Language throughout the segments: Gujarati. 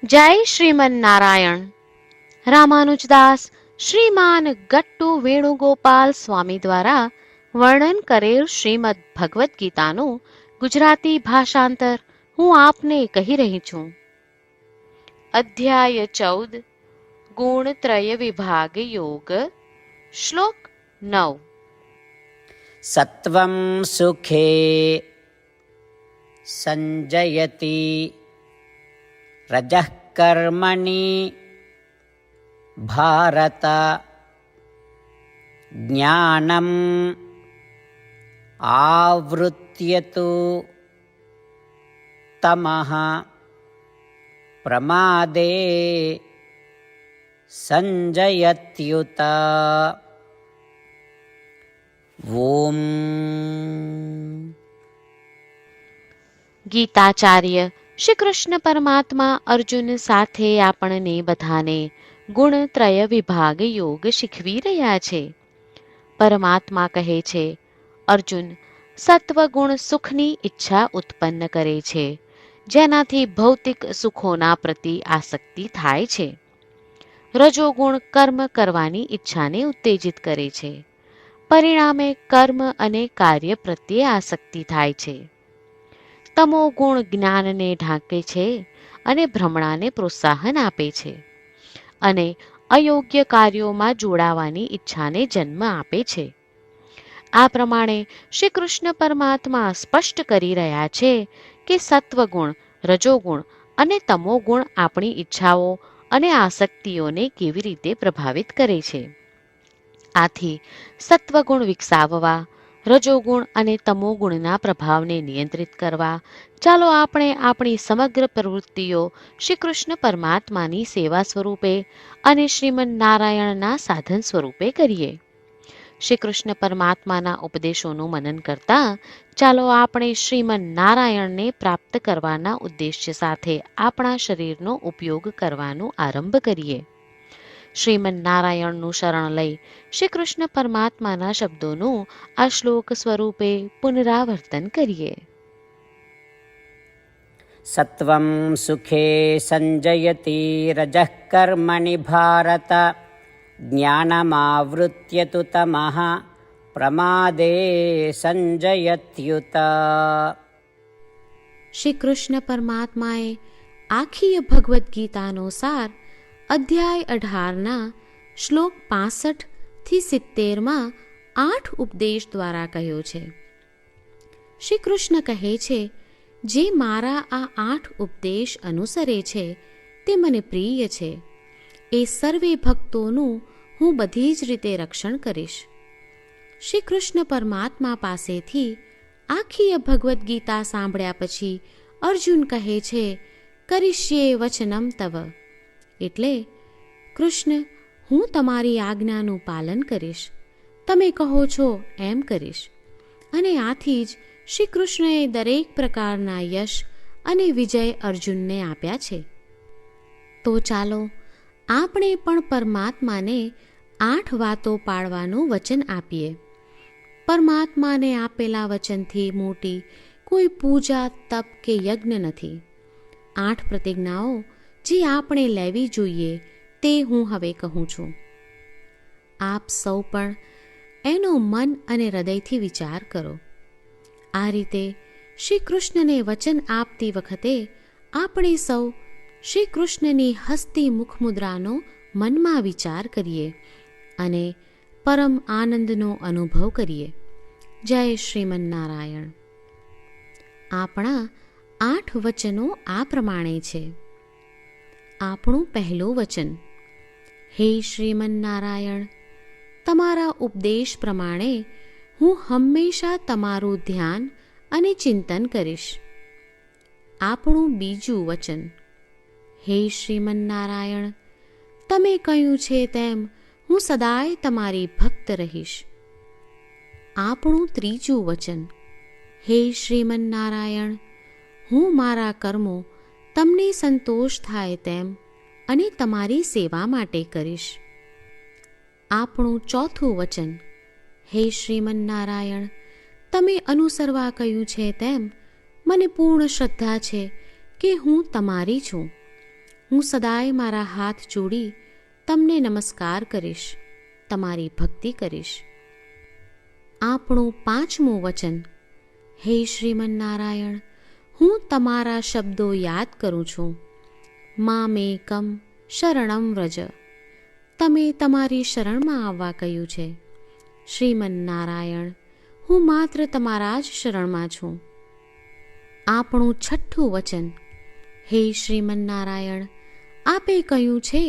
જય શ્રીમન નારાયણ. રામાનુજદાસ શ્રીમાન ગટ્ટુ વેણુગોપાલ સ્વામી દ્વારા વર્ણન કરેલ શ્રીમદ ભગવદ્ ગીતાનું ગુજરાતી ભાષાંતર હું આપને કહી રહી છું. અધ્યાય 14 ગુણત્રય વિભાગ યોગ. શ્લોક 9. સત્વં સુખે સંજયતિ રજઃ કર્મણિ ભારત જ્ઞાનમ આવૃત્યતુ તમઃ પ્રમાદે સંજયત્યુત. ઓમ. ગીતાચાર્ય શ્રી કૃષ્ણ પરમાત્મા અર્જુન સાથે આપણને બધાને ગુણત્રય વિભાગ યોગ શીખવી રહ્યા છે. પરમાત્મા કહે છે, અર્જુન, સત્વગુણ સુખની ઈચ્છા ઉત્પન્ન કરે છે, જેનાથી ભૌતિક સુખોના પ્રતિ આસક્તિ થાય છે. રજોગુણ કર્મ કરવાની ઈચ્છાને ઉત્તેજિત કરે છે, પરિણામે કર્મ અને કાર્ય પ્રત્યે આસક્તિ થાય છે. તમો ગુણ જ્ઞાનને ઢાંકે છે અને ભ્રમણાને પ્રોત્સાહન આપે છે, અને અયોગ્ય કાર્યોમાં જોડાવાની ઈચ્છાને જન્મ આપે છે. આ પ્રમાણે શ્રી કૃષ્ણ પરમાત્મા સ્પષ્ટ કરી રહ્યા છે કે સત્વગુણ, રજોગુણ અને તમોગુણ આપણી ઈચ્છાઓ અને આસક્તિઓને કેવી રીતે પ્રભાવિત કરે છે. આથી સત્વગુણ વિકસાવવા, રજોગુણ અને તમોગુણના પ્રભાવને નિયંત્રિત કરવા ચાલો આપણે આપણી સમગ્ર પ્રવૃત્તિઓ શ્રી કૃષ્ણ પરમાત્માની સેવા સ્વરૂપે અને શ્રીમન નારાયણના સાધન સ્વરૂપે કરીએ. શ્રી કૃષ્ણ પરમાત્માના ઉપદેશોનું મનન કરતા ચાલો આપણે શ્રીમન નારાયણને પ્રાપ્ત કરવાના ઉદ્દેશ્ય સાથે આપણા શરીરનો ઉપયોગ કરવાનો આરંભ કરીએ. શ્રીમન નારાયણનું શરણ લઈ શ્રી કૃષ્ણ પરમાત્માના શબ્દોનું આ શ્લોક સ્વરૂપે પુનરાવર્તન કરીએ. સત્વં સુખે સંજયતિ રજઃ કર્મણિ ભારત જ્ઞાનમાવૃત્યતુ તમઃ પ્રમાદે સંજયત્યુત. શ્રી કૃષ્ણ પરમાત્માએ આખી ભગવદ્ ગીતાનો સાર અધ્યાય 18ના શ્લોક 65 થી 70માં 8 ઉપદેશ દ્વારા કહ્યો છે. શ્રી કૃષ્ણ કહે છે, જે મારા આ 8 ઉપદેશ અનુસરે છે તે મને પ્રિય છે. એ સર્વે ભક્તોનું હું બધી જ રીતે રક્ષણ કરીશ. શ્રી કૃષ્ણ પરમાત્મા પાસેથી આખી ભગવદ્ ગીતા સાંભળ્યા પછી અર્જુન કહે છે, કરીશ્યે વચનમ તવ. એટલે, કૃષ્ણ, હું તમારી આજ્ઞાનું પાલન કરીશ, તમે કહો છો એમ કરીશ. અને આથી જ શ્રી કૃષ્ણએ દરેક પ્રકારના યશ અને વિજય અર્જુનને આપ્યા છે. તો ચાલો આપણે પણ પરમાત્માને 8 વાતો પાળવાનું વચન આપીએ. પરમાત્માને આપેલા વચનથી મોટી કોઈ પૂજા, તપ કે યજ્ઞ નથી. 8 પ્રતિજ્ઞાઓ જે આપણે લેવી જોઈએ તે હું હવે કહું છું. આપ સૌ પણ એનો મન અને હૃદયથી વિચાર કરો. આ રીતે શ્રી કૃષ્ણને વચન આપતી વખતે આપણે સૌ શ્રી કૃષ્ણની હસતી મુખમુદ્રાનો મનમાં વિચાર કરીએ અને પરમ આનંદનો અનુભવ કરીએ. જય શ્રીમન નારાયણ. આપણા 8 વચનો આ પ્રમાણે છે. આપણું પહેલું વચન, હે શ્રીમન નારાયણ, તમારા ઉપદેશ પ્રમાણે હું હંમેશા તમારું ધ્યાન અને ચિંતન કરીશ. આપણું બીજું વચન, હે શ્રીમન નારાયણ, તમે કહ્યું છે તેમ હું સદાય તમારી ભક્ત રહીશ. આપણું ત્રીજું વચન, હે શ્રીમન નારાયણ, હું મારા કર્મો તમને સંતોષ થાય તેમ અને તમારી સેવા માટે કરીશ. આપણું ચોથું વચન, હે શ્રીમન નારાયણ, તમે અનુસરવા કહ્યું છે તેમ મને પૂર્ણ શ્રદ્ધા છે કે હું તમારી છું. હું સદાય મારા હાથ જોડી તમને નમસ્કાર કરીશ, તમારી ભક્તિ કરીશ. આપણું 5મું વચન. હે શ્રીમન્નારાયણ, હું તમારા શબ્દો યાદ કરું છું. મામેકમ શરણમ વ્રજ. તમે તમારી શરણમાં આવવા કહ્યું છે. શ્રીમન્નારાયણ, હું માત્ર તમારા જ શરણમાં છું. આપણું 6થું વચન. હે શ્રીમન્નારાયણ, આપે કહ્યું છે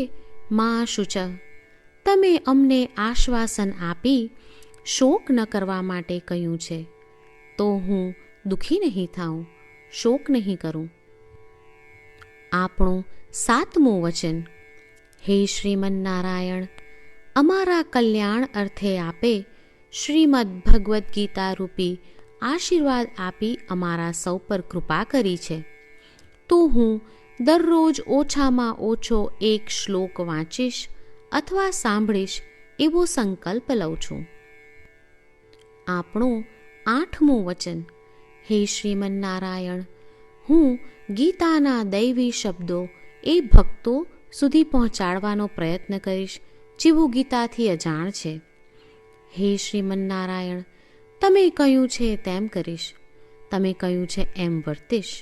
મા શુચ. તમે અમને આશ્વાસન આપી શોક ન કરવા માટે કહ્યું છે, તો હું દુઃખી નહીં થાઉં, શોક નહીં કરું. આપણું 7મું વચન. હે શ્રીમન્નારાયણ, અમારા કલ્યાણ અર્થે આપે શ્રીમદ્ ભગવદ્ ગીતા રૂપી આશીર્વાદ આપી અમારા સૌ પર કૃપા કરી છે, તો હું દરરોજ ઓછામાં ઓછો 1 શ્લોક વાંચીશ અથવા સાંભળીશ એવો સંકલ્પ લઉં છું. આપણું 8મું વચન. હે શ્રીમન્નારાયણ, હું ગીતાના દૈવી શબ્દો એ ભક્તો સુધી પહોંચાડવાનો પ્રયત્ન કરીશ જેઓ ગીતાથી અજાણ છે. હે શ્રીમન્નારાયણ, તમે કહ્યું છે તેમ કરીશ, તમે કહ્યું છે એમ વર્તીશ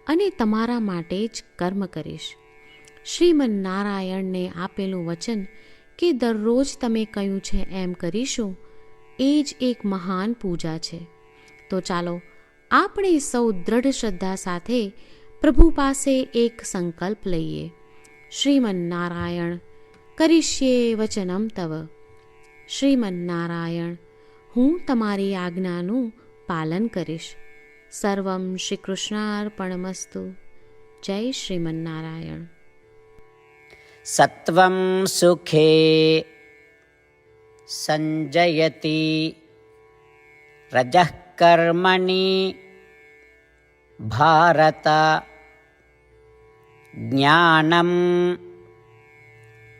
અને તમારા માટે જ કર્મ કરીશ. શ્રીમન્નારાયણને આપેલું વચન કે દરરોજ તમે કહ્યું છે એમ કરીશું, એ જ એક મહાન પૂજા છે. તો ચાલો આપણે સૌ દ્રઢ શ્રદ્ધા સાથે પ્રભુ પાસે એક સંકલ્પ લઈએ. શ્રીમન્નારાયણ, કરીશ્યે વચનમ તવ. શ્રીમન્નારાયણ, હું તમારી આજ્ઞાનું પાલન કરીશ. સર્વમ શ્રી કૃષ્ણાર્પણમસ્તુ. જય શ્રીમન્નારાયણ. સત્વં સુખે સંજયતિ રજઃ કર્મણિ ભારત. જ્ઞાનમ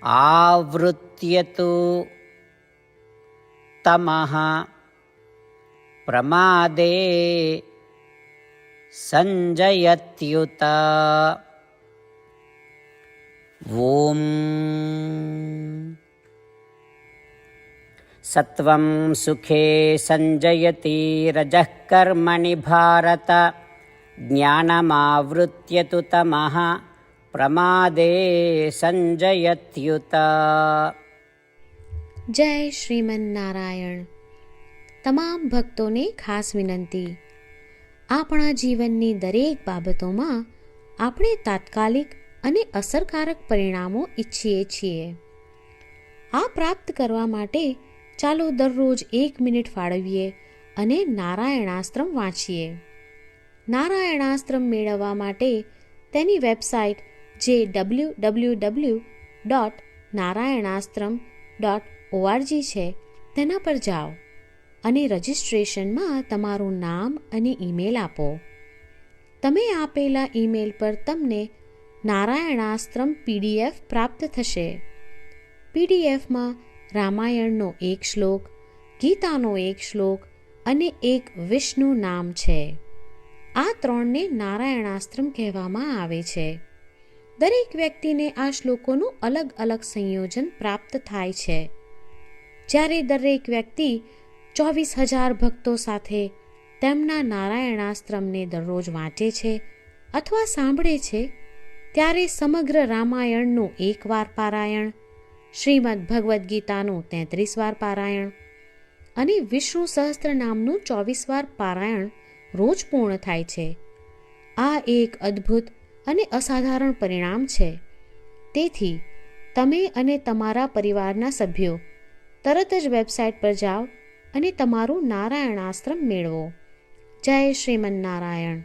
આવૃત્યતુ તમઃ પ્રમાદે સંજયત્યુત. ઓમ. સત્વં સુખે સંજયતિ રજઃ કર્મણિ ભારત. જ્ઞાનમાવૃત્યતુ તમઃ પ્રમાદે સંજયત્યુત. જય શ્રીમન્નારાયણ. તમામ ભક્તોને ખાસ વિનંતી. આપણા જીવનની દરેક બાબતોમાં આપણે તાત્કાલિક અને અસરકારક પરિણામો ઈચ્છીએ છીએ. આ પ્રાપ્ત કરવા માટે ચાલો દરરોજ 1 મિનિટ ફાળવીએ અને નારાયણાસ્ત્રમ વાંચીએ. નારાયણાસ્ત્રમ મેળવવા માટે તેની વેબસાઇટ જે www.narayanaastram.org છે તેના પર જાઓ અને રજિસ્ટ્રેશનમાં તમારું નામ અને ઈમેલ આપો. તમે આપેલા ઈમેલ પર તમને નારાયણાસ્ત્રમ PDF પ્રાપ્ત થશે. PDFમાં રામાયણનો 1 શ્લોક, ગીતાનો 1 શ્લોક અને 1 વિષ્ણુ નામ છે. આ 3ને નારાયણાસ્ત્રમ કહેવામાં આવે છે. દરેક વ્યક્તિને આ શ્લોકોનું અલગ અલગ સંયોજન પ્રાપ્ત થાય છે. જ્યારે દરેક વ્યક્તિ 24,000 ભક્તો સાથે તેમના નારાયણાસ્ત્રમને દરરોજ વાંચે છે અથવા સાંભળે છે, ત્યારે સમગ્ર રામાયણનું 1 વાર પારાયણ, શ્રીમદ્ ભગવદ્ ગીતાનું 33 વાર પારાયણ અને વિષ્ણુ સહસ્ત્ર નામનું 24 વાર પારાયણ રોજ પૂર્ણ થાય છે. આ એક અદ્ભુત અને અસાધારણ પરિણામ છે. તેથી તમે અને તમારા પરિવારના સભ્યો તરત જ વેબસાઇટ પર જાઓ અને તમારું નારાયણાસ્ત્રમ મેળવો. જય શ્રીમન્નારાયણ.